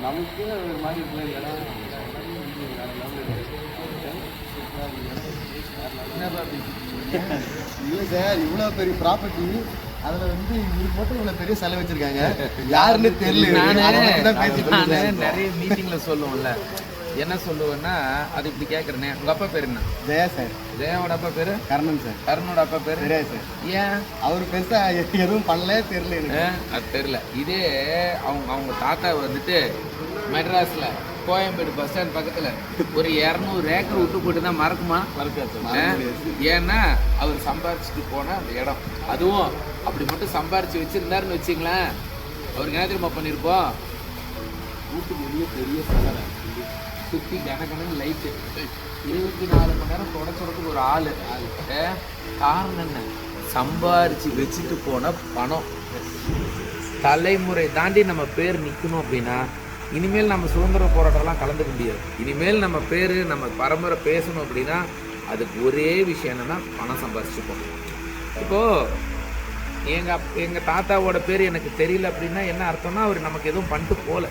நமக்கு ஒரு மாதிரி இருக்குல்ல இடம் இல்லை சார், இவ்வளோ பெரிய ப்ராப்பர்ட்டி, அதில் வந்து இவருக்கு மட்டும் இவ்வளோ பெரிய செலவு வச்சிருக்காங்க. யாருன்னு தெரியல. நான் நிறைய மீட்டிங்கில் சொல்லுவோம்ல, என்ன சொல்லுவேன்னா அது இப்படி கேட்குறேனே. உங்கள் அப்பா பேர் என்ன? ஜெயா சார். ஜெயாவோட அப்பா பேர் கர்ணன் சார். கர்ணனோட அப்பா பேர் தெரியாது சார். ஏன் அவர் பெருசாக எதுவும் பண்ணல, தெரியல எனக்கு. அது தெரியல. இதே அவங்க தாத்தா வந்துட்டு மெட்ராஸில் கோயம்பேடு பஸ் ஸ்டாண்ட் பக்கத்தில் ஒரு 200 ஏக்கர் விட்டு போட்டு தான் மறக்குமா? மறக்காது. ஏன்னா அவர் சம்பாரிச்சுட்டு போன அந்த இடம், அதுவும் அப்படி மட்டும் சம்பாரிச்சு வச்சிருந்தாருன்னு வச்சுங்களேன், அவருக்கு என்ன தெரியுமா பண்ணியிருப்போம்? வீட்டுக்கு வெளியே பெரிய சலரை சுற்றி கனகனன்னு லைட்டு, 24 மணி நேரம் தொடச்சுறதுக்கு ஒரு ஆள். காரணம் என்ன? சம்பாரிச்சு வச்சுட்டு போன பணம். தலைமுறை தாண்டி நம்ம பேர் நிற்கணும் அப்படின்னா இனிமேல் நம்ம சுதந்திர போராட்டம்லாம் கலந்துக்க முடியாது. இனிமேல் நம்ம பேர் நம்ம பரம்பரை பேசணும் அப்படின்னா அதுக்கு ஒரே விஷயம் என்னென்னா பணம் சம்பாரிச்சுப்போம். இப்போது எங்கள் தாத்தாவோட பேர் எனக்கு தெரியல அப்படின்னா என்ன அர்த்தம்னா அவர் நமக்கு எதுவும் பண்ணிட்டு போகல.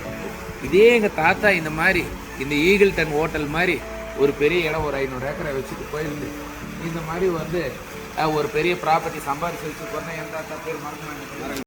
இதே எங்கள் தாத்தா இந்த மாதிரி இந்த ஈகிள்டன் ஹோட்டல் மாதிரி ஒரு பெரிய இடம் ஒரு 500 ஏக்கரை வச்சுட்டு போயிருந்து இந்த மாதிரி வந்து ஒரு பெரிய ப்ராப்பர்ட்டி சம்பாரிச்சு வச்சு போனால் என் தாத்தா பேர் மறந்து